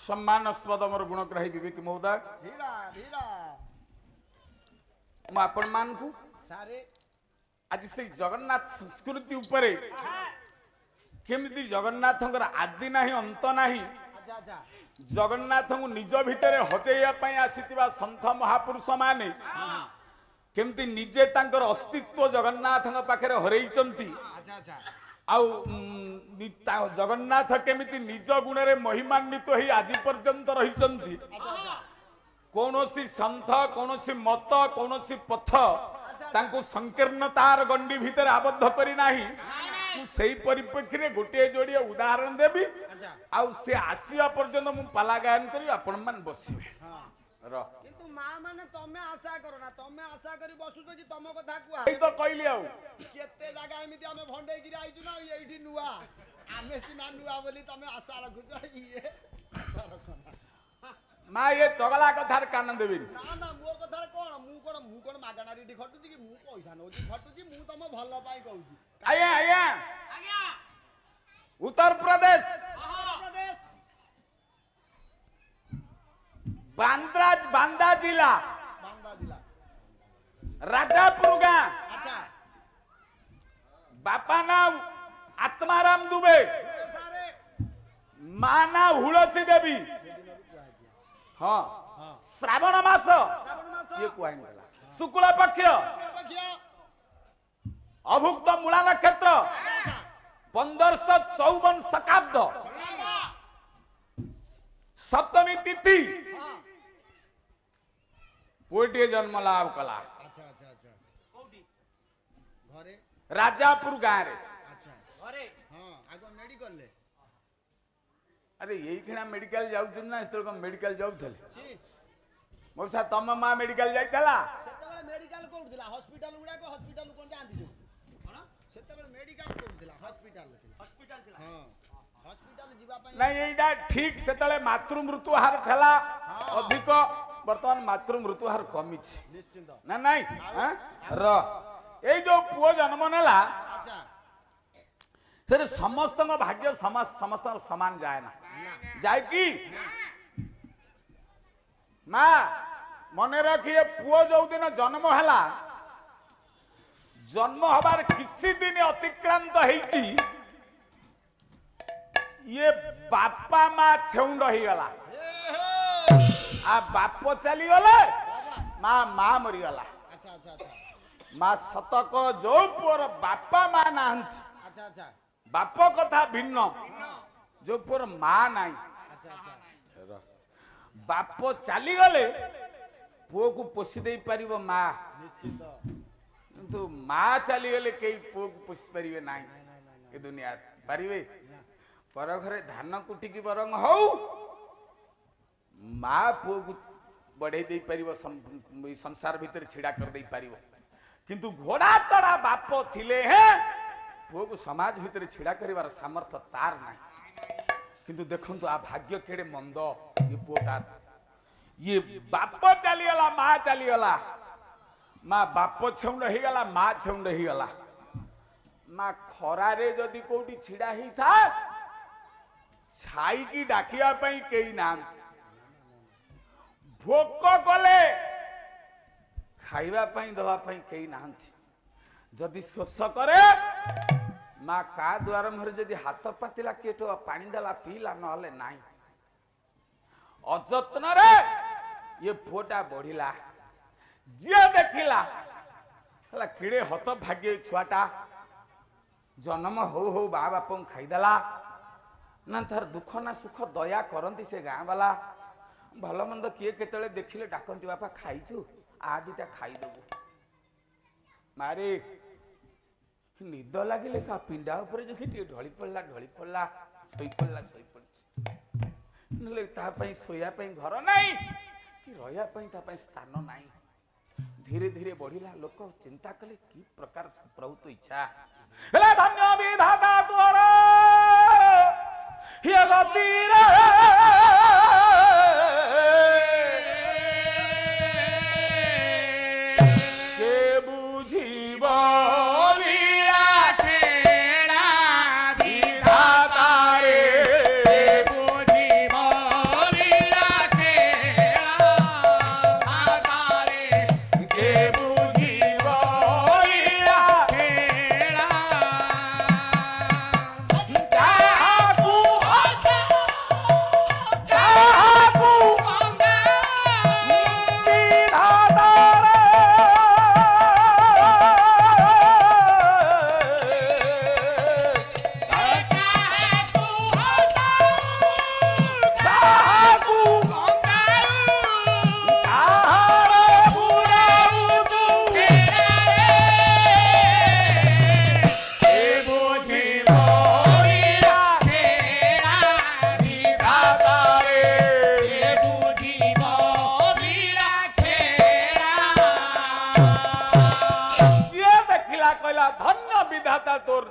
सम्मानस्पद मोर गुणग्राही विवेक महोदय धीरा धीरा मु आपण मान को सारे आज से जगन्नाथ संस्कृति उपरे केमिति जगन्नाथंकर आदि नाही अंत नाही अच्छा अच्छा जगन्नाथ को निज भितर हजेया पई आसीतिबा संत महापुरुष माने केमिति निजे तांकर अस्तित्व जगन्नाथ पाखरे हरैचंती अच्छा अच्छा आउ जगन्नाथ केमिति निज गुण रे महिमान्वित होई आज पर्यंत रहिचंती कौनसी संथ कौनसी मत कौनसी पथ तांको संकीर्णतार गंडी भीतर आबद्ध करी नाही सेही परिप्रेक्षी रे गोटे जोड़िए उदाहरण देबी आउ से आसिया पर्यंत मु पाला गायन करी आपण मान बसिबे र किंतु मां माने तमे आशा करो ना तमे आशा करी बसुतो जी तम कथा कुआ एई तो कहली आउ केते जागा एमिति हमें भंडे गिरा आइजु ना एठी नुआ आमे सिना नुआ बोली तमे आशा रखुछ ये आशा रखो ना मां ये चगला कथार कान देबी ना ना मो कथार मु कोन मागणा रेडी खटुची कि मु पैसा नउची खटुची मु तम भलो पाई कहूची आया आया आया उत्तर प्रदेश बांदा जिला राजापुर गाँ अच्छा बापा नाम आत्माराम दुबे माँ ना हुलसी देवी हाँ श्रावण मास ये कहला शुक्ल पक्ष अभुक्त मूला नक्षत्र 1554 शकाब्द सप्तमी तिथि पुटे जन्म लाभ कला अच्छा अच्छा अच्छा कोठी घरे राजापुर गाँ रे अच्छा घरे हां आगो मेडिकल ले अरे यही खिना मेडिकल जाउछ ना इस तरह मेडिकल जाउथले छी मोसा तम मां मेडिकल जाइतला सेतबेले मेडिकल कोड दिला हॉस्पिटल गुडा को हॉस्पिटल कोन जानती छु कोन सेतबेले मेडिकल कोड दिला हॉस्पिटल थिला हां हॉस्पिटल जीवा पई नहीं एडा ठीक सेतले मातृ मृत्यु हार थला अधिक वर्तमान मातृ मृत्यु हार कमी छी निश्चित ना नहीं हां र ए जो पुओ जन्म नेला अच्छा फिर समस्त भाग्य समस्त समान जाए ना जाए कि माँ मने रखिए पुओ जो दिन जन्म है जन्म हबार किछि दिन अतिक्रांत हेची ये बापा माँ छेउंड ही गला आ बाप चली गले माँ माँ मरी गला अच्छा अच्छा अच्छा माँ सतक जो पुअर बापा माँ नाहंती अच्छा अच्छा बाप कथा भिन्न जो पुअर माँ नाही अच्छा अच्छा बाप चली गले पुओ को पोषि दे पारिबो माँ निश्चित किंतु माँ चली गले कई पुओ को पोषि पारिबे नाही ए दुनिया पारिबे पर घरे धान कुटी की बरंग हौ माँ पुओ को बढ़े दे पारिबो संसार भीतर छिड़ा कर दे पारिबो किंतु घोड़ा चढ़ा बाप थिले हैं पुओ को समाज भीतर छिड़ा करिवार सामर्थ्य तार नाही किंतु देखंतु आ भाग्य केड़े मंद ये पुओटार ये बाप चली गला माँ चली गला माँ बाप छेउंड ही गला माँ छेउंड ही गला माँ खरा रे जदि कोठी छिड़ा ही था छाई की डाकिया पई केई नांत भोक कले खाइबा पई दवा पई केई नांत जदि शोष करे माँ का द्वार मुहर जदि हाथ पातिला केटो पानी देला पीला नहले नाही अजत्न रे ये पुओटा बढ़िला जे देखिला हला किड़े हत भाग्य छुआटा जन्म हो हो बा बाप खाईदेला ना तार दुख ना सुख दया करती से गाँ वाला भल मंद किए केतले देखिले डाकती बापा खाइछु आ दिटा खाईदेबू मारे निद लगिले का पिंडा ऊपर जो ढली पड़ला शोई पड़ी नले ता पई सोया पई घर नहीं कि रहिया पई ता पई स्थान नहीं धीरे धीरे बढ़िला लोक चिंता कले की प्रकार प्रभुत्व इच्छा हेला धन्य विधाता तोर हे गति रे के बुझिबो बुझी बोली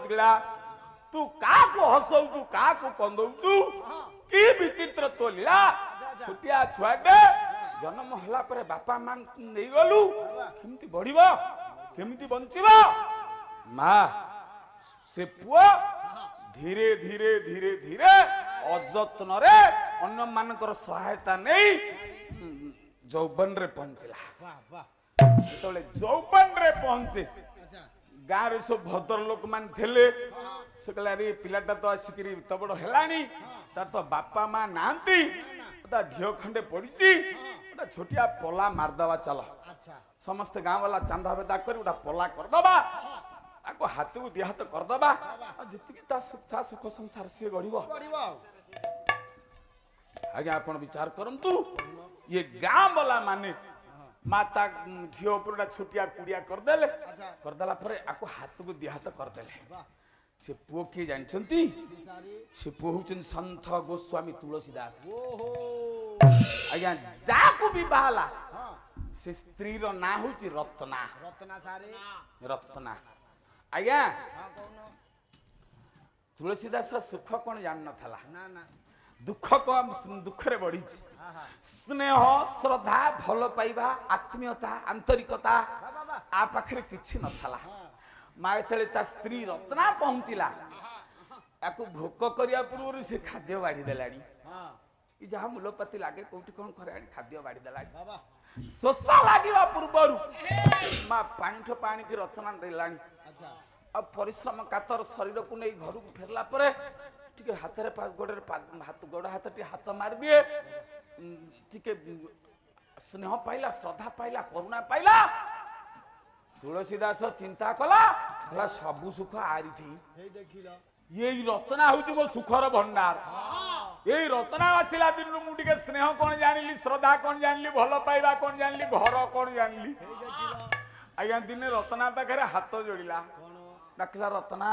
ପୋତିଲା ତୁ କାହାକୁ ହସଉଛୁ କାହାକୁ କନ୍ଦଉଛୁ କି ବିଚିତ୍ର ତୋ ଲୀଳା ଛୋଟିଆ ଛୁଆଟେ ଜନ୍ମ ହେଲା ପରେ ବାପା ମା ନେଇଗଲୁ କେମିତି ବଢିବ କେମିତି ବଞ୍ଚିବ ମା ସେ ପୁଅ ଧୀରେ ଧୀରେ ଧୀରେ ଧୀରେ ଅଯତ୍ନରେ ଅନ୍ୟମାନଙ୍କର ସହାୟତା ନେଇ ଯୌବନରେ ପହଞ୍ଚିଲା ଯେତେବେଳେ ଯୌବନରେ ପହଞ୍ଚେ ଗାଁରେ ସବୁ ଭଦ୍ର ଲୋକମାନେ ଥିଲେ ସେ କହିଲେ ଆରେ ପିଲାଟା ତ ଆସିକିରି ଏତେ ବଡ ହେଲାଣି ତାର ତ ବାପା ମା ନାହାନ୍ତି ତା ଢିଅ ଖଣ୍ଡେ ପଡିଛି ଗୋଟେ ଛୋଟିଆ ପଲା ମାରିଦବା ଚାଲ ସମସ୍ତେ ଗାଁ ବାଲା ଚାନ୍ଦା ବେଦା କରି ଗୋଟେ ପଲା କରିଦବା ତାକୁ ହାତକୁ ଦି ହାତ କରିଦବା ଆଉ ଯେତିକି ତା ସୁଖ ସଂସାର ସିଏ ଗଢିବ ଆଜ୍ଞା ଆପଣ ବିଚାର କରନ୍ତୁ ଇଏ ଗାଁ ବାଲା ମାନେ ମାତା ଝିଅ ଉପରେ ଛୋଟିଆ କୁଡିଆ କରିଦେଲେ କରିଦେଲା ପରେ ଆକୁ ହାତକୁ ଦି ହାତ କରିଦେଲେ ସେ ପୁଅ କିଏ ଜାଣିଛନ୍ତି ସେ ପୁଅ ହଉଛନ୍ତି ସନ୍ଥ ଗୋସ୍ୱାମୀ ତୁଳସୀ ଦାସ ଆଜ୍ଞା ଯାହାକୁ ବିବାହ ହେଲା ସେ ସ୍ତ୍ରୀର ନାଁ ହଉଛି ରତ୍ନା ରତ୍ନା ଆଜ୍ଞା ତୁଳସୀ ଦାସ ସୁଖ କଣ ଜାଣିନଥିଲା ଦୁଃଖ କଣ ଦୁଃଖରେ ବଢିଛି ସ୍ନେହ ଶ୍ରଦ୍ଧା ଭଲ ପାଇବା ଆତ୍ମୀୟତା ଆନ୍ତରିକତା ଆ ପାଖରେ କିଛି ନଥିଲା ମା ଯେତେବେଳେ ତା ସ୍ତ୍ରୀ ରତ୍ନା ପହଞ୍ଚିଲା ତାକୁ ଭୋକ କରିବା ପୂର୍ବରୁ ସେ ଖାଦ୍ୟ ବାଢି ଦେଲାଣି ଯାହା ମୂଲପାତି ଲାଗେ କୋଉଠି କଣ କରେ ଖାଦ୍ୟ ବାଢି ଦେଲାଣି ଶୋଷ ଲାଗିବା ପୂର୍ବରୁ ମା ପାଣିଠ ପାଣିକି ରତ୍ନା ଦେଲାଣି ଆଉ ପରିଶ୍ରମ କାତର ଶରୀରକୁ ନେଇ ଘରକୁ ଫେରିଲା ପରେ ଟିକେ ହାତରେ ଗୋଡରେ ଗୋଡ ହାତ ଟିକେ ହାତ ମାରିଦିଏ ଟିକେ ସ୍ନେହ ପାଇଲା ଶ୍ରଦ୍ଧା ପାଇଲା କରୁଣା ପାଇଲା ତୁଳସୀ ଦାସ ଚିନ୍ତା କଲା ସବୁ ସୁଖ ଆରିଠି ଏଇ ରତ୍ନା ହଉଛି ମୋ ସୁଖର ଭଣ୍ଡାର ଏଇ ରତ୍ନା ଆସିଲା ଦିନରୁ ମୁଁ ଟିକେ ସ୍ନେହ କଣ ଜାଣିଲି ଶ୍ରଦ୍ଧା କଣ ଜାଣିଲି ଭଲ ପାଇବା କଣ ଜାଣିଲି ଘର କଣ ଜାଣିଲି ଆଜ୍ଞା ଦିନେ ରତ୍ନା ପାଖରେ ହାତ ଯୋଡ଼ିଲା ଡାକିଲା ରତ୍ନା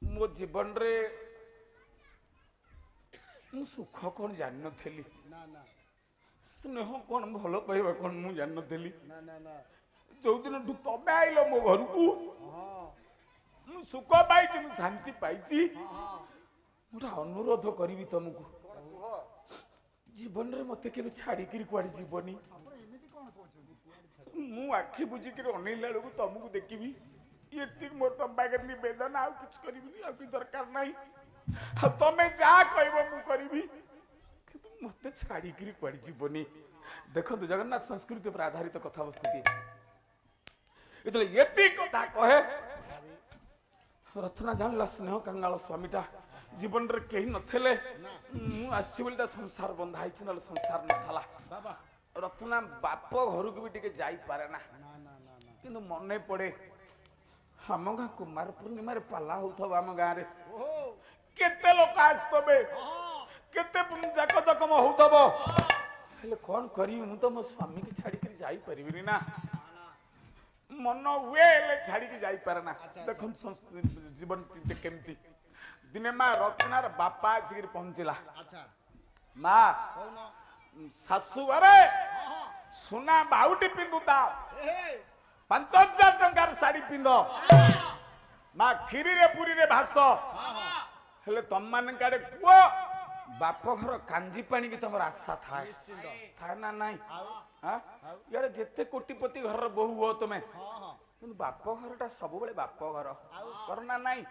ମୋ ଜୀବନରେ ମୁଁ ସୁଖ କଣ ଜାଣିନଥିଲି ସ୍ନେହ କଣ ଭଲ ପାଇବା କଣ ମୁଁ ଜାଣିନଥିଲି ଯୋଉଦିନଠୁ ତମେ ଆଇଲ ମୋ ଘରକୁ ମୁଁ ସୁଖ ପାଇଛି ମୁଁ ଶାନ୍ତି ପାଇଛି ଗୋଟେ ଅନୁରୋଧ କରିବି ତମକୁ ଜୀବନରେ ମତେ କେବେ ଛାଡିକିରି କୁଆଡେ ଯିବନି ମୁଁ ଆଖି ବୁଝିକିରି ଅନେଇଲା ବେଳକୁ ତମକୁ ଦେଖିବି ଏତିକି ମୋର ତମ ପାଖରେ ନିବେଦନ ଆଉ କିଛି କରିବିନି ଆଉ କିଛି ଦରକାର ନାହିଁ ଆଉ ତମେ ଯାହା କହିବ ମୁଁ କରିବି କିନ୍ତୁ ମତେ ଛାଡିକିରି କୁଆଡେ ଯିବନି ଦେଖନ୍ତୁ ଜଗନ୍ନାଥ ସଂସ୍କୃତି ଉପରେ ଆଧାରିତ କଥାବସ୍ତୁଟି ଯେତେବେଳେ ଏତିକି କଥା କହେ ରତ୍ନା ଜାଣିଲା ସ୍ନେହ କାଙ୍ଗାଳ ସ୍ୱାମୀଟା ଜୀବନରେ କେହି ନଥିଲେ ମୁଁ ଆସିଛି ବୋଲି ତା ସଂସାର ବନ୍ଧା ହେଇଛି ନହେଲେ ସଂସାର ନଥିଲା ରତ୍ନା ବାପ ଘରକୁ ବି ଟିକେ ଯାଇପାରେ ନା କିନ୍ତୁ ମନେ ପଡେ ଆମ ଗାଁ କୁମାର ପୂର୍ଣ୍ଣିମାରେ ପାଲା ହଉଥିବ ଆମ ଗାଁରେ କେତେ ଲୋକ ଆସିଥିବେ କେତେ ଜାକ ଜକମ ହଉଥିବ ହେଲେ କଣ କରିବି ମୁଁ ତ ମୋ ସ୍ୱାମୀକି ଛାଡିକିରି ଯାଇପାରିବିନି ନା ମନ ହୁଏ ହେଲେ ଛାଡିକି ଯାଇପାରେ ନା ଦେଖନ୍ତୁ ଜୀବନ କେମିତି ଦିନେ ମା ରତ୍ନାର ବାପା ଆସିକିରି ପହଞ୍ଚିଲା ମା ଶାଶୁ ଘରେ ସୁନା ବାହୁଟି ପିନ୍ଧୁତା 5,000 ଟଙ୍କାର ଶାଢୀ ପିନ୍ଧ ମା କ୍ଷୀରିରେ ପୁରୀରେ ଭାସ ହେଲେ ତମମାନଙ୍କ ଆଡେ କୁହ ବାପ ଘର କାଞ୍ଜି ପାଣି କି ତମର ଆଶା ଥାଏ ଥାଏ ନା ନାଇଁ ଇଆଡେ ଯେତେ କୋଟିପତି ଘରର ବୋହୁ ହୁଅ ତମେ କିନ୍ତୁ ବାପ ଘରଟା ସବୁବେଳେ ବାପ ଘର କର ନା ନାଇଁ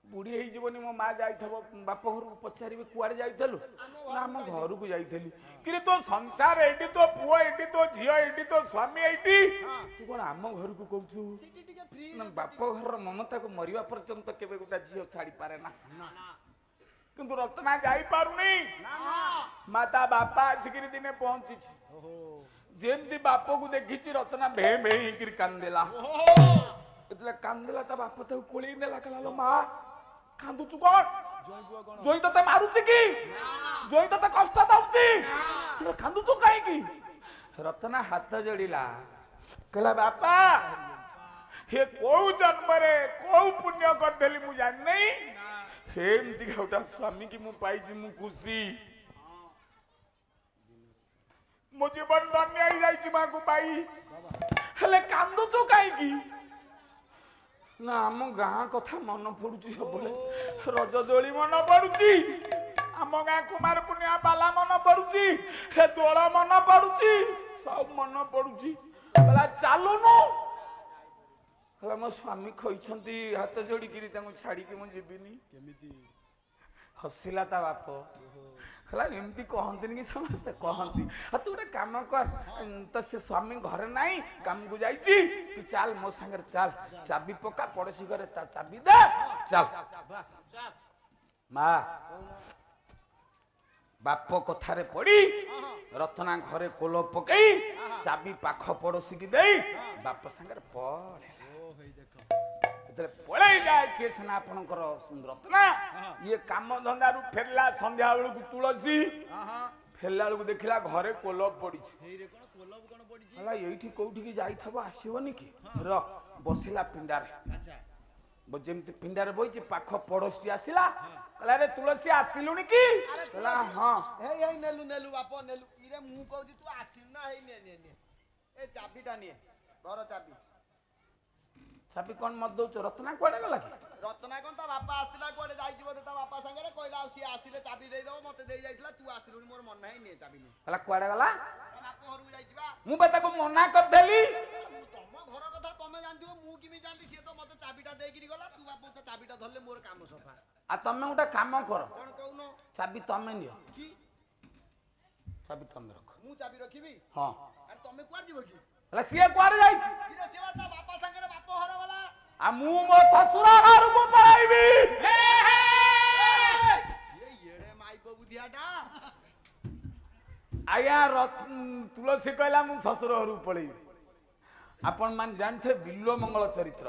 ବୁଢୀ ହେଇଯିବନି ମୋ ମା ଯାଇଥିବ ବାପ ଘରକୁ ପଚାରିବି କୁଆଡେ ଯାଇଥିଲୁ ନା ଆମ ଘରକୁ ଯାଇଥିଲି କିରେ ତୋ ସଂସାର ଏଇଠି ତୋ ପୁଅ ଏଇଠି ତୋ ଝିଅ ଏଇଠି ତୋ ସ୍ୱାମୀ ଏଇଠି ତୁ କଣ ଆମ ଘରକୁ କହୁଛୁ ବାପ ଘରର ମମତାକୁ ମରିବା ପର୍ଯ୍ୟନ୍ତ କେବେ ଗୋଟେ ଝିଅ ଛାଡି ପାରେ ନା କିନ୍ତୁ ରତ୍ନା ଯାଇପାରୁନି ମା ତା ବାପା ଆସିକିରି ଦିନେ ପହଞ୍ଚିଛି ଯେମିତି ବାପକୁ ଦେଖିଛି ରତ୍ନା ଭେ ଭେ ହେଇକିରି କାନ୍ଦିଲା ଯେତେବେଳେ କାନ୍ଦିଲା ତା ବାପ ତାକୁ କୋଳେଇ ନେଲା କହିଲା ମା କାନ୍ଦୁଛୁ କଣ ଜୋଇ ତତେ ମାରୁଛି କି ଜୋଇ ତତେ କଷ୍ଟ ଦଉଛି କାନ୍ଦୁଛୁ କାହିଁକି ରତ୍ନା ହାତ ଯୋଡ଼ିଲା କହିଲା ବାପା हे कोउ जन्मरे कोउ पुण्य करदेली मु जान नहीं हे एमती गोटा स्वामी की मु पाइछि मु खुशी मो जीवन धन्य हो जाइछि मां को पाई ହେଲେ କାନ୍ଦୁଛୁ କାହିଁକି? ନା ଆମ ଗାଁ କଥା ମନେ ପଡୁଛି ସବୁବେଳେ। ରଜ ଦୋଳି ମନେ ପଡୁଛି, ଆମ ଗାଁ କୁମାର ପୂର୍ଣ୍ଣିମା ପାଲା ମନେ ପଡୁଛି, ହେ ଦୋଳ ମନେ ପଡୁଛି, ସବୁ ମନେ ପଡୁଛି। କହିଲା ଚାଲୁନୁ। କହିଲା ମୋ ସ୍ୱାମୀ କହିଛନ୍ତି ହାତ ଯୋଡ଼ିକିରି ତାଙ୍କୁ ଛାଡ଼ିକି ମୁଁ ଯିବିନି। କେମିତି ହସିଲା ତା ବାପ। କହିଲା ଏମିତି କହନ୍ତିନି କି ସମସ୍ତେ କହନ୍ତି। ଆଉ ତୁ ଗୋଟେ କାମ କର, ତ ସେ ସ୍ୱାମୀ ଘରେ ନାହିଁ, କାମକୁ ଯାଇଛି, ତୁ ଚାଲ ମୋ ସାଙ୍ଗରେ ଚାଲ, ଚାବି ପକା, ପଡୋଶୀ ଘରେ ତା ଚାବି ଦେ, ଚାଲ। ମା ବାପ କଥାରେ ପଡି ରତ୍ନା ଘରେ କୋଲ ପକେଇ ଚାବି ପାଖ ପଡୋଶୀ କି ଦେଇ ବାପ ସାଙ୍ଗରେ ପଳେଇଲା। ଯେତେବେଳେ ପଳେଇ ଯାଏ କିଏ ସିନା ଆପଣଙ୍କର ରତ୍ନା, ଇଏ କାମ ଧନ୍ଦାରୁ ଫେରିଲା ସନ୍ଧ୍ୟା ବେଳକୁ ତୁଳସୀ ଫେରିଲା ବେଳକୁ ଦେଖିଲା ଘରେ କୋଲପ ପଡିଛି। ହେଲା ଏଇଠି କୋଉଠିକି ଯାଇଥିବ ଆସିବନି କି? ର ବସିଲା ପିଣ୍ଡାରେ, ଯେମିତି ପିଣ୍ଡାରେ ବଇଛି ପାଖ ପଡୋଶୀ ଆସିଲା, କହିଲା ରେ ତୁଳସୀ ଆସିଲୁଣି କି? କହିଲା ହଁ। ହେଇ ନେଲୁ ନେଲୁ ବାପ ନେଲୁ। ଇରେ ମୁଁ କହୁଛି ତୁ ଆସିଲୁ ନା, ହେଇ ନେ ନେ ନେ ଏ ଚାବିଟା ନିଏ, ଘର ଚାବି। ଚାବି କଣ ମତ ଦଉଛ? ରତ୍ନା କୁଆଡେ ଗଲା କି? ରତ୍ନା କଣ ତା ବାପା ଆସିଥିଲା, କୁଆଡେ ଯାଇଛି ବୋଧେ ତା ବାପା ସାଙ୍ଗରେ, କହିଲା ଆଉ ସିଏ ଆସିଲେ ଚାବି ଦେଇଦବ, ମତେ ଦେଇ ଯାଇଥିଲା, ତୁ ଆସିଲୁଣି ମୋର ମନେ ନାହିଁ, ନିଏ ଚାବି ନିଏ। ହେଲା କୁଆଡେ ଗଲା? ତା ବାପ ଘରକୁ ଯାଇଛି ବା। ମୁଁ ବା ତାକୁ ମନା କରିଦେଲି। ମୁଁ ତମ ଘର କଥା ତମେ ଜାଣିଥିବ, ମୁଁ କେମିତି ଜାଣିଲି? ସିଏ ତ ମତେ ଚାବିଟା ଦେଇକିରି ଗଲା, ତୁ ବାପ ତ ଚାବିଟା ଧରିଲେ ମୋର କାମ ସଫା। ଆଉ ତମେ ଗୋଟେ କାମ କର, କଣ କହୁନ? ଚାବି ତମେ ନିଅ, କି ଚାବି ତମେ ରଖ। ମୁଁ ଚାବି ରଖିବି? ହଁ। ଆରେ ତମେ କୁଆଡେ ଯିବ କି? ହେଲା ସିଏ କୁଆଡେ ଯାଇଛି? ଇରେ ସିଏ ବା ତା ବାପା ସାଙ୍ଗରେ ବାପ ଘର ଗଲା। ଆଉ ମୁଁ ମୋ ଶ୍ୱଶୁର ଘରକୁ ପଳାଇବି। ଏଡେ ମାଇପ ବୁଦ୍ଧିଆଟା। ଆଜ୍ଞା ତୁଳସୀ କହିଲା ମୁଁ ଶ୍ୱଶୁର ଘରକୁ ପଳେଇବି। ଆପଣ ମାନେ ଜାଣିଥିବେ ବିଲ୍ୱ ମଙ୍ଗଳ ଚରିତ୍ର,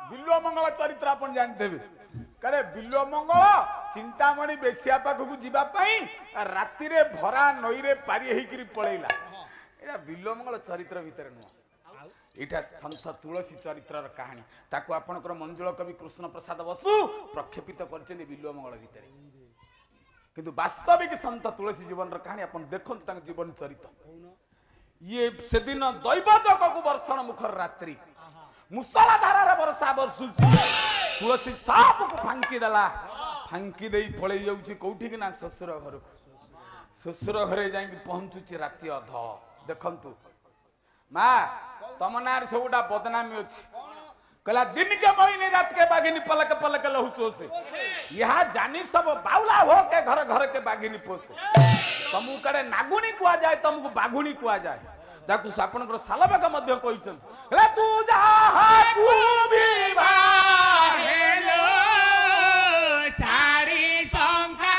ବିଲ୍ୱ ମଙ୍ଗଳ ଚରିତ୍ର ଆପଣ ଜାଣିଥିବେ। କାଳେ ବିଲ୍ୱ ମଙ୍ଗଳ ଚିନ୍ତାମଣି ବେଶ୍ୟା ପାଖକୁ ଯିବା ପାଇଁ ରାତିରେ ଭରା ନଈରେ ପାରି ହେଇକିରି ପଳେଇଲା। ଏଇଟା ବିଲ୍ୱ ମଙ୍ଗଳ ଚରିତ୍ର ଭିତରେ ନୁହଁ, ଏଇଟା ସନ୍ଥ ତୁଳସୀ ଚରିତ୍ରର କାହାଣୀ। ତାକୁ ଆପଣଙ୍କର ମଞ୍ଜୁଳ କବି କୃଷ୍ଣ ପ୍ରସାଦ ବସୁ ପ୍ରକ୍ଷେପିତ କରିଛନ୍ତି ବିଲ୍ୱ ମଙ୍ଗଳ ଭିତରେ। କିନ୍ତୁ ବାସ୍ତବିକ ସନ୍ଥ ତୁଳସୀ ଜୀବନର କାହାଣୀ ଆପଣ ଦେଖନ୍ତୁ, ତାଙ୍କ ଜୀବନ ଚରିତ୍ର। ଇଏ ସେଦିନ ଦୈବଜଗକୁ ବର୍ଷଣ ମୁଖର ରାତ୍ରି, ମୁସଳ ଧାରାର ବର୍ଷା ବର୍ଷୁଛି। ତୁଳସୀ ସାପକୁ ଫାଙ୍କି ଦେଲା, ଫାଙ୍କି ଦେଇ ପଳେଇ ଯାଉଛି କୋଉଠିକି ନା ଶ୍ୱଶୁର ଘରକୁ। ଶ୍ୱଶୁର ଘରେ ଯାଇକି ପହଞ୍ଚୁଛି ରାତି ଅଧ। ଦେଖନ୍ତୁ ମା ତମ ନାଁରେ ସବୁଟା ବଦନାମୀ ଅଛି। कहला दिन के महीने रात के बागिनी पलक पलक लहू चोसे, यहाँ जानी सब बाउला हो के घर घर के बागिनी पोसे। तुमको कड़े नागुणी कुआ जाए, तुमको बाघुणी कुआ जाए। जाकु आपनकर सालबाग मध्य कहिसन हला तू जा तू विवाह हेलो सारी संखा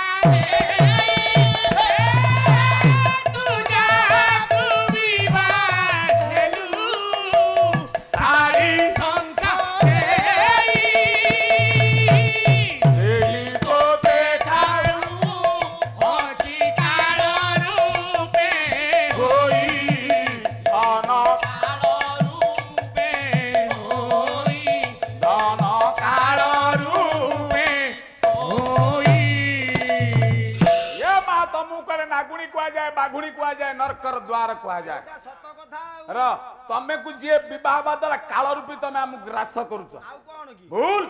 बाघुणी कुआ जाए, नरकर द्वार कुआ जाए। र तमे को जे विवाह बादला काल रूपी तमे हम ग्रास करूछ। भूल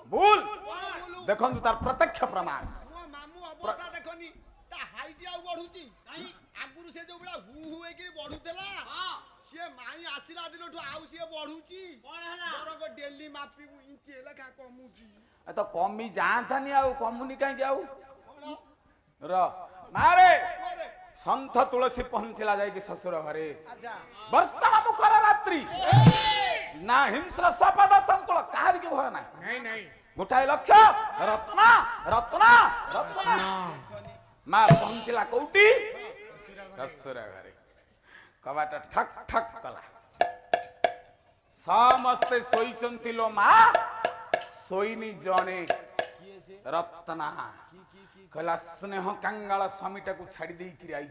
भूल देखंतु तार प्रत्यक्ष प्रमाण। मो मामू अवस्था देखनी ता हाइट आ बढ़ुची आगुरु से जो बड़ा हु हु एकी बढ़ुतला से माई आसिला दिनठु आउ से बढ़ुची कोन हला मोर को डेली मापीबू इंच हेला का कमुची ए तो कमी जानथानी आउ कमुनी काई आउ र मारे संत तुलसी पहुंचला जाए कि ससुर घरे। वर्षा मुखर रात्रि ना हिंस्र सपद संकुल काहर की भय नहीं नहीं गोटाए लक्ष्य रत्ना रत्ना रत्ना मां पहुंचला कोउटी ससुर घरे। कबाट ठक ठक कला समस्ते सोईचंती लो मां सोईनी जने रत्ना कहला स्नेह कांगाल स्वामीटा को छाड़ी दे कि आई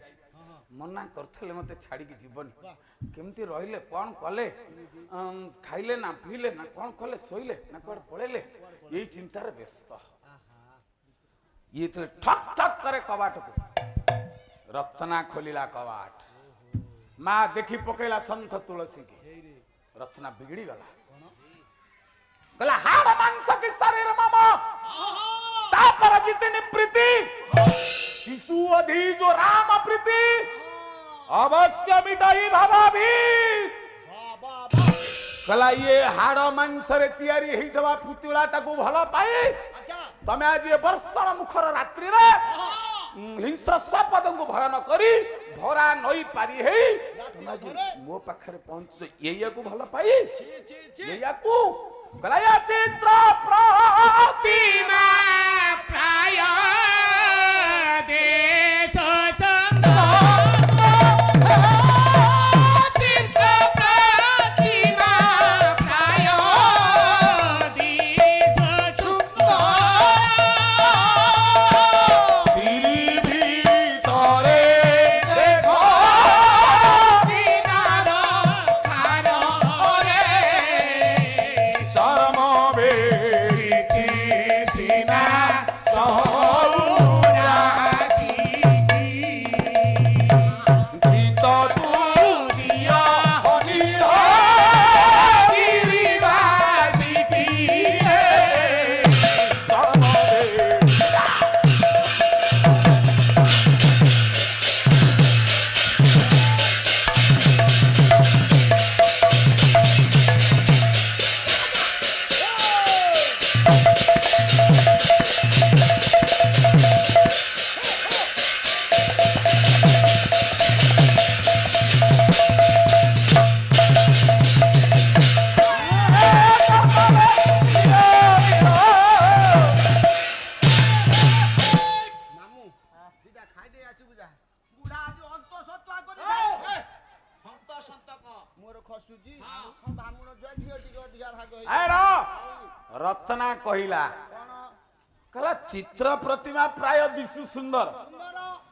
मना करथले मते छाड़ी की जीवन केमती रहिले कौन कले खाइले ना पीले ना कौन कले सोइले ना कोड पळेले यही चिंतार व्यस्त ये तो ठक ठक करे कबाट को रत्ना खोलिला कबाट माँ देखी पकेला संत तुलसी की रत्ना बिगड़ी गला गला हाड़ मांस की शरीर मामा तापर जितनी प्रीति शिशु अधि जो राम प्रीति अवश्य मिटाई भावा भी गला ये हाड़ मांस रे तैयारी हेइथवा पुतुला टाकू भलो पाई अच्छा तमे आज ये वर्षण मुखर रात्रि रे हिंस्र सपद को भय न करी भरा नई पारी हे मो पाखरे पहुंच ये को भलो पाई छी छी छी ये को गलाया चित्र प्रतिमा प्राय देश रत्ना कहिला कहला चित्र प्रतिमा प्राय दिशु सुंदर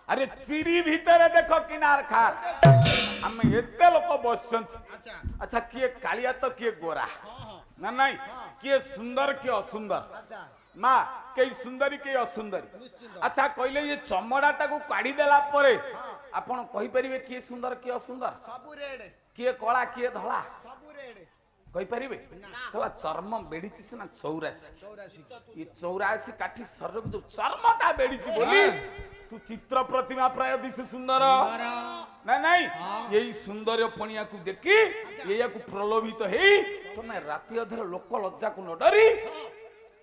अरे चिरी भीतर देखो किनार खार हम एते लोक बसछन अच्छा अच्छा किए कालिया तो किए गोरा ना नहीं किए सुंदर किए असुंदर अच्छा माँ कई सुंदरी कई असुंदरी निश्चित अच्छा कहले ये चमड़ा टाकू काढ़ी देला परे आपण कहि परिबे किए सुंदर किए असुंदर सबु रेड किए कला किए धला सबु रेड कहि परिबे कहला चर्म बेडिछि सिना 84 84 ये 84 काठी शरीर जो चर्मटा बेडिछि बोली तू चित्र प्रतिमा प्राय दिसु सुंदर ना नहीं यही सुंदर पणिया को देखी ये को प्रलोभित तो हेई तमे राति अधर लोक लज्जा को न डरी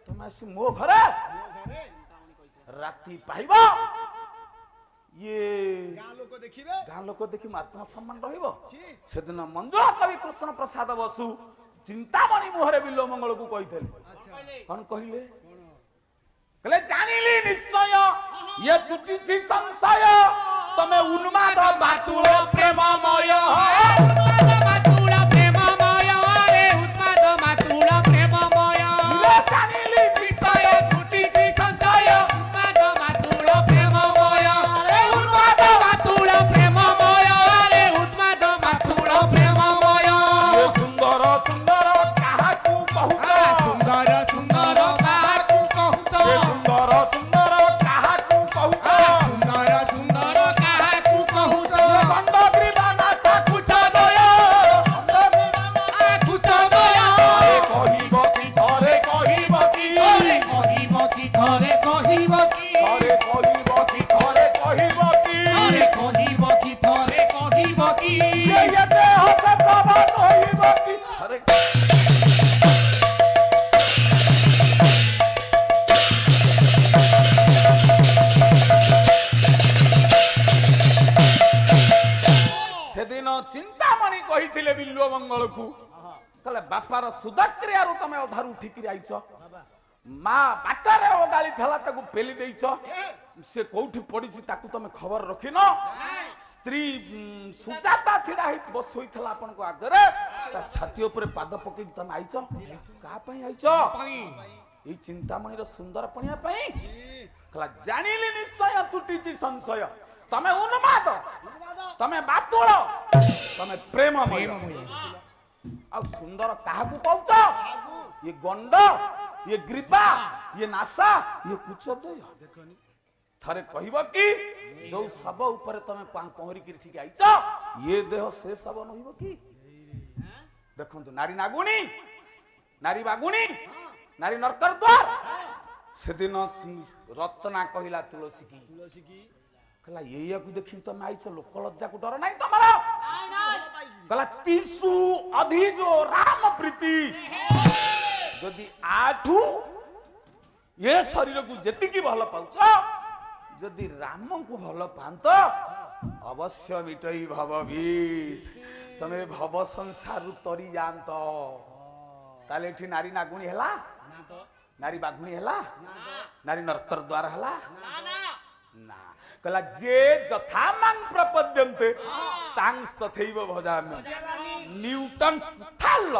तमे आसी मो घरे राति पाइबो ये गाँ लोक देखिबे गाँ लोक देखि आत्म सम्मान रहिबो छी सेदिन मंजुळा कवि कृष्ण प्रसाद बसु चिंतामणि मुहरे बिल्लो मंगल को कहिथले अच्छा कौन कहिले कहले जानिली निश्चय ये तुटिछि संशय तमे उन्माद बातुळ प्रेममय जानिली निश्चय तुटिछि संशय ये सुंदर सुंदर काहाकू कहूछ सुंदर सुंदर काहाकू कहूछ ये सुंदर सुंदर काहाकू कहूछ सुंदर सुंदर काहाकू कहूछ खंड ग्रीवाना साकुच दय आकुच दया कहिब कि थरे कहिब कि कहिब कि थरे कहिब कि थरे कहिब कि थरे कहिब कि अरे कहिब कि थरे कहिब कि ये देह से सवार होइब कि थरे सेदिन चिंतामणि कहिथिले बिल्लो मंगल को कहले बापार सुधाक्रियारु तमे अधारु उठिकरी आइछ माँ बाटारे ओडाली थला ताकू पेली देइछ से कोठी पडिछि ताकू तमे खबर रखिन स्त्री सुजाता छिडा हित बस होइथला आपन को आगरे ता छाती ऊपर पाद पकई तमे आइछ का पई आइछ ई चिंतामणि रो सुंदर पणिया पई कहला जानिली निश्चय तुटिछि संशय तमे उन्माद तमे बातुळ तमे प्रेममय आ सुंदर काहाकू कहूछ ये गंड ये ग्रीबा ये नासा ये कुचदय थरे कहब कि जो सब ऊपर तमे पहरी कि ठीक आइछ ये देह से सब नहिब कि देखंतु नारी नागुणी नारी बागुणी नारी नरकर द्वार सेदिन रत्ना कहिला तुलसी की तुलसी की कहला ये को देखि तमे आइछ लोक लज्जा को डर नाही तमरा कहला तीसु अधि जो राम प्रीति जदि आठू ये शरीर को जेति की भल पाउछ जदि राम को भल पांत अवश्य मिटई भवभीत तमे भव संसार तरी जानत ताले एठी नारी नागुणी हला ना तो नारी बागुणी हला ना तो नारी नरकर द्वार हला ना ना कहला जे जथा मांग प्रपद्यन्ते तांग तथैव भजामि न्यूटन स्थल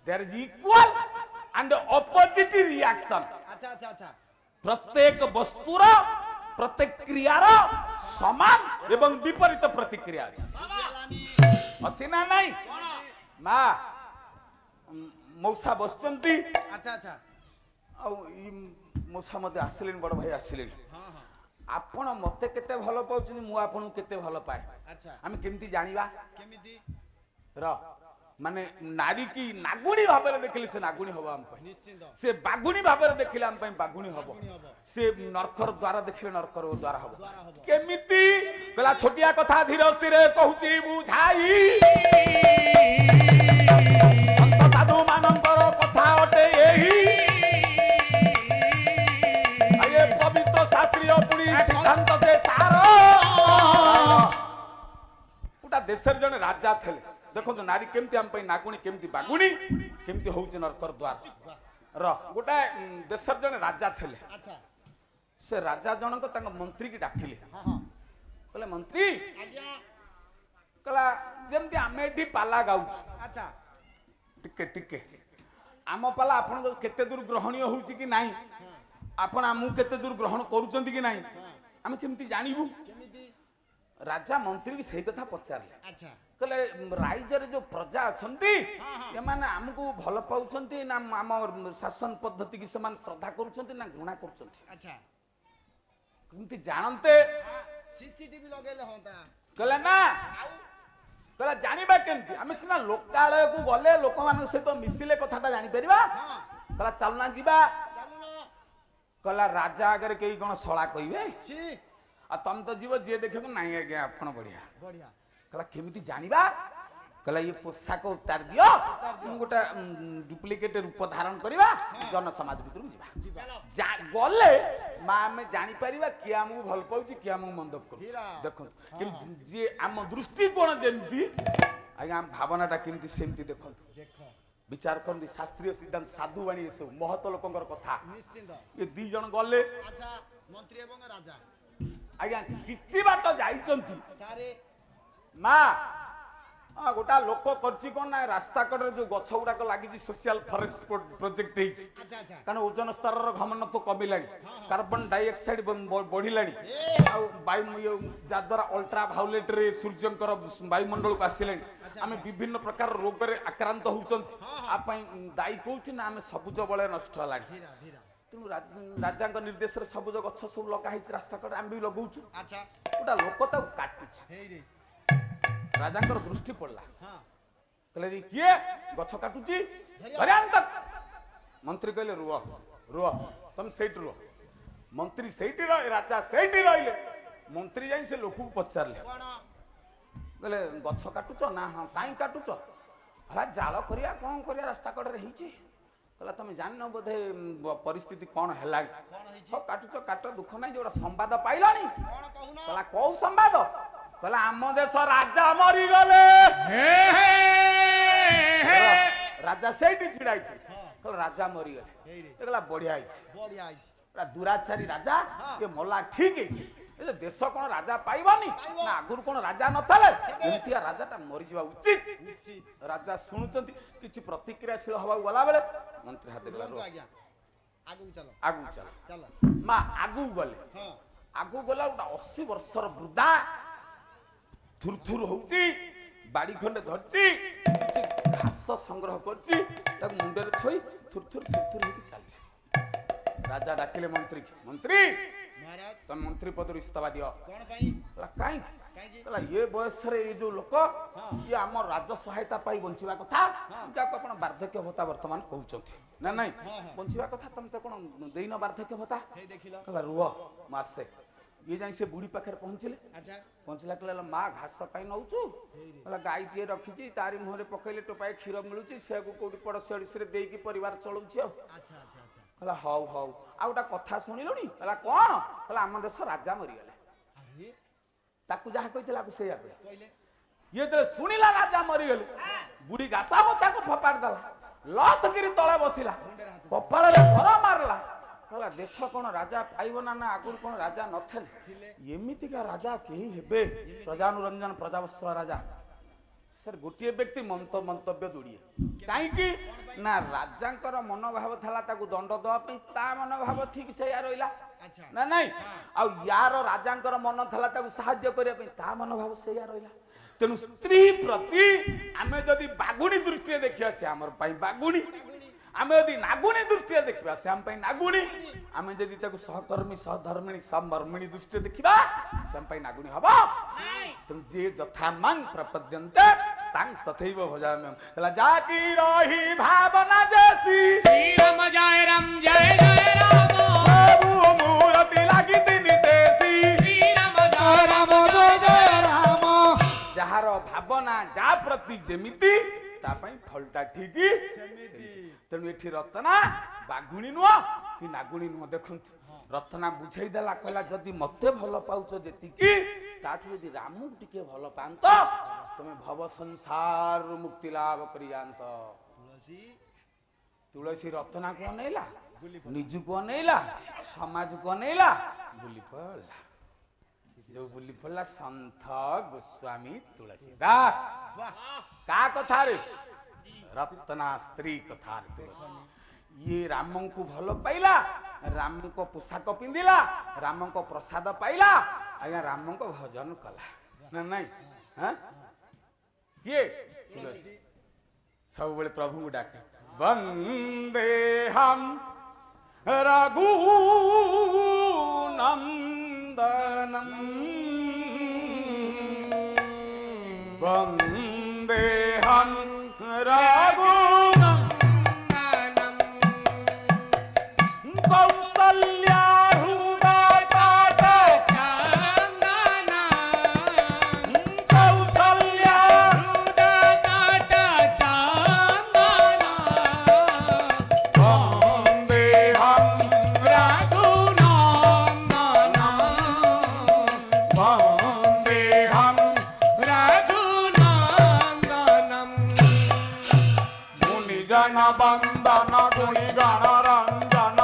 there is equal and opposite reaction अच्छा अच्छा अच्छा प्रत्येक वस्तुर प्रत्येक क्रियार समान एवं विपरीत प्रतिक्रिया अछि ना नहीं मा मौसा बसचंती अच्छा अच्छा आ मौसा मते आसिलेन बड़ भाई आसिलेन हाँ हाँ आपण मते केते भलो पाउछनी मु आपण केते भलो पाए अच्छा हम केमती जानिबा केमिति र माने नारी की नागुणी भाबरे देखिले से नागुणी हबो हम पई निश्चित से बागुणी भाबरे देखिले हम पई बागुणी हबो बागुणी हबो। से नरकर द्वारा देखिले नरकर द्वारा हबो द्वारा हबो। केमिति कला छोटिया कथा धीरे स्थिरे कहूची बुझाई संत साधु मानकर कथा अटे एही आये पवित्र शास्त्रीय पुरी सिद्धांत से सार उटा देशर जने राजा थेले देखो तो नारी केमती हम पई नागुणी केमती बागुणी केमती होउछ नरकर द्वार र गोटा देशर जने राजा थेले अच्छा से राजा जनक तांग मंत्री की डाकिले हाँ हाँ कहले मंत्री आज्ञा कहला जेमती आमे एठी पाला गाउछ अच्छा टिके टिके आम पाला आपण केते दूर ग्रहणीय होउछ कि नाही आपण आमु केते दूर ग्रहण करूचंती कि नाही आमे केमती जानिबु केमिति राजा मंत्री की सही कथा पचारले अच्छा कहले राइजर जो प्रजा अछंती एमाने हमकु भल पाउचंती ना आम शासन पद्धति की समान श्रद्धा करूचंती ना घृणा करूचंती अच्छा केमती जानते सीसीटीवी लगेले होता कहले ना कहला जानिबा केमती आमे सिना लोकालय को गले लोक मान सहित मिसिले कथाटा जानि परिबा हाँ कहला चलना जीवा चलो ना कहला राजा अगर केही कोन सळा कहिबे छी आ तम तो जीव जे देखबो नाही आज्ञा आपण बढ़िया बढ़िया कहला केमिति जानिबा कहला ये पोशाक उतार दियो गोटा डुप्लिकेट रूप धारण करिबा जन समाज भितर जीवा जीवा जा गले मा में जानि परिबा कि हमहु भल पाउची कि हमहु मंदप करू हीरा। देखो कि जे आम दृष्टिकोण जेमती आज्ञा हम भावनाटा केमती सेमती देखो देखो विचार करती शास्त्रीय सिद्धांत साधुवाणी ये सब महत लोकंकर कथा निश्चित ये दी जन गले अच्छा मंत्री एवं राजा आज्ञा किछि बाट जाइचंती सारे मा गोटा लोक करछि कोन ना रास्ता कड़े जो गछ गुडाक लागि सोशल फॉरेस्ट प्रोजेक्ट हेछि अच्छा अच्छा कारण ओजन स्तर घमनत्व कमिलानी कार्बन डाइऑक्साइड बढ़िलानी आ वायु जा द्वारा अल्ट्रा वायोलेट रे सूर्यंकर वायुमंडल को आसिलानी आमे विभिन्न प्रकार रोग रे आक्रांत होउचंती आ पई दाई कहउछि ना आमे सबुज बळे नष्ट हलानी धीरा धीरा तेणु राजा निर्देश रे सबुज गछ सब लगा हेछि रास्ता कड़े आमे भी लगाउछु अच्छा गोटा लोक ता काटुछि हे रे राजांकर दृष्टि पड़ला हाँ कहले रे किए गछ काटुची धरियान तक मंत्री कहले रुह रुह तुम सेठ रुह मंत्री सेठी रह राजा सेठी रहले मंत्री जाई से लोक को पचारले कौन कहले गछ काटुच ना हां काई काटुच हला जाल करिया कोन करिया रास्ता कड़े रहिची कहला तुम जान न बोधे परिस्थिति कोन हेलानी कौन है हो काटुच काट दुख नै जोड़ा संवाद पाइलानी कौन कहूना कहला कौ संवाद कहला आम देश राजा मरी गले राजा सेठी छिड़ाई कहला राजा मरी गले हे रे कहला बढ़िया आइछ बढ़िया आइछ दुराचारी राजा हाँ। ये मला ठीक है ए देश कोन राजा पाइबानी पाइबो। ना आगुर कोन राजा नथले एंतिया राजाटा मरि जीवा उचित उचित राजा सुनुचंती किछि प्रतिक्रियाशील हवा गला बेले मंत्री हाथ देखला बोलतो आज्ञा आगु चलो आगु चल चलो मा आगु गले हाँ आगु गला 80 वर्षर वृद्धा थुरथुर होउची बाड़ी खंडे धरची किछि घास संग्रह करची ताक मुंडे रे थोई थुरथुर थुरथुर होकी चलची राजा डाकिले मंत्री की मंत्री महाराज तुम मंत्री पद इस्तीफा दियो कौन पाई काई କାହିଁକି कहला ये बयस रे ये जो लोक ये आम राज सहायता पाई बंचिबा कथा जाको आपण वार्धक्य भत्ता वर्तमान कहउचंती ना नहीं बंचिबा कथा तुम तो कोन देइन वार्धक्य भत्ता हे देखिलो कहला रुह मासे ये जाई से बुढ़ी पाखर पहुंचले अच्छा पहुंचला कहला माँ घास पाई नौचु कहला गाई टे रखिची तारी मुहरे पकैले टोपाए क्षीर मिलुची से को कोडी पड़ सेडिस रे देई की परिवार चलउची अच्छा अच्छा अच्छा कहला हौ हौ आ गोटा कथा सुनिलुनी कहला कोन कहला आम देश राजा मरी गले अरे ताकू जहा कहितला को सेया कहला कहले ये तो सुनिला राजा मरी गले बुढ़ी घासा मोचा को फपाड़ दला लत गिरी तळे बसिला कपाळ रे घर मारला कहला देश कोन राजा पाइबो ना ना आगुर कोन राजा नथले एमिति का राजा केही हेबे प्रजानुरंजन प्रजावत्सल राजा सर गोटे व्यक्ति मंतव्य जोड़िए कहीं ना राजांकर मनोभाव था ताकू दंड दवाई ता मनोभाव ठीक से या रहा अच्छा ना नहीं आ यार राजांकर मन था ताकू साहाय्य करने ता मनोभाव से या रहा तेणु स्त्री प्रति आमे जदि बागुणी दृष्टि देखिया से हमर पई बागुणी आमे यदि नागुणी दृष्टि देखिया से हम पई नागुणी आमे जदि ताकू सहकर्मी सहधर्मिणी समर्मिणी दृष्टि देखिबा से हम पई नागुणी हबो तुम जे जथा मांग प्रपद्यन्ते स्तांग तथैव भजाम्यहम् कहला जाकी रही भावना जैसी श्री राम जय राम प्रभु मूर्ति लागी तिनि तेसी श्री राम जय राम जहार भावना जा प्रति जेमिति ता पई फलटा ठीकी तेणु एठी रत्ना बागुणी नुह कि नागुणी नुह देखंतु रत्ना बुझाई देला कहला जदि मते भल पाउछ जेतिकी ताठु यदि रामू टिके भल पांत तुमे भव संसार मुक्ति लाभ करि जानत तुलसी तुलसी रत्ना को अनैला निजु को अनैला समाज को अनैला बुली पड़ला जो बुली पड़ला संत गोस्वामी तुलसीदास का कथा रे रत्ना स्त्री कथा रे तुलसी ये राम को भल पाइला राम को पोशाक पिंधिला राम को प्रसाद पाइला आज्ञा राम को भजन कला ना नहीं हाँ किए तुलसी सब बड़े प्रभु को डाके वंदे हम रघु नंदनम वंदे हम रघु कौसल्या बंदन गुणी गण रंजन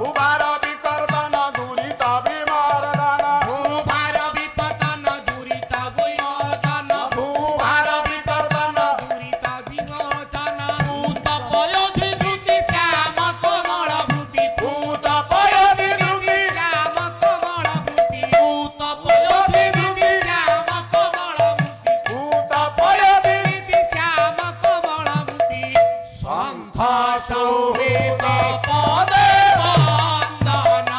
उबार विकर्तन दुरीता विमर्दन भूभार विपतन दुरिता विमोचन भूभार विकर्तन दुरिता विमोचन भूत पयोधि धृति श्याम कोमल भूति भूत पयोधि धृति श्याम कोमल भूति भूत पयोधि धृति श्याम कोमल भूति भूत पयोधि धृति श्याम कोमल भूति संथ सौहित पदे वंदन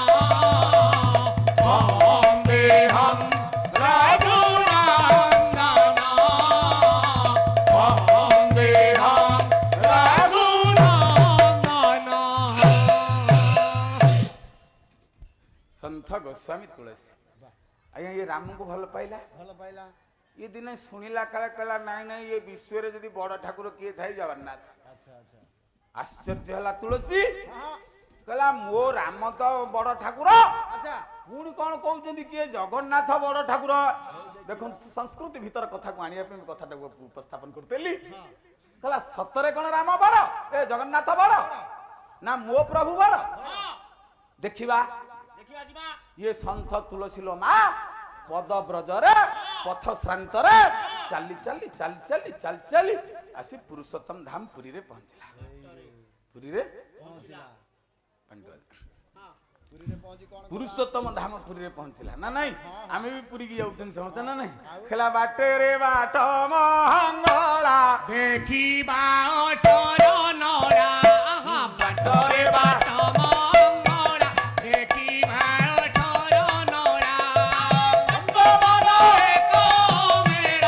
वंदेहं रघुनंदन वंदेहं रघुनंदन संथ गोस्वामी तुलसी आज्ञा ये राम को भल पाइला भल पाइला ये दिन शुणिला काले कहला नाई नाई ये विश्व रे जदि बड़ ठाकुर किए थाई जगन्नाथ अच्छा अच्छा आश्चर्य हला तुलसी हाँ कहला मो राम तो बड़ ठाकुर अच्छा पुणी कौन कहउछन्ती किए जगन्नाथ बड़ ठाकुर देखो संस्कृति भीतर कथा को आनिया पे कथा उपस्थापन करतेली कहला सतरे कौन राम बड़ ए जगन्नाथ बड़ ना मो प्रभु बड़ देखिबा ये संत तुलसी लो माँ पद ब्रजरे पथ श्रांतरे चाली चाली चाली चाली चाली चाली आसी पुरुषोत्तम धाम पुरी रे पहुंचला पुरी रे पहुंचला पंडित पुरी रे पहुंची कोन पुरुषोत्तम धाम पुरी रे पहुंचला ना नहीं आमे भी पुरी की जाउछन समझता ना नहीं खेला बाटे रे बाट महंगला देखिबा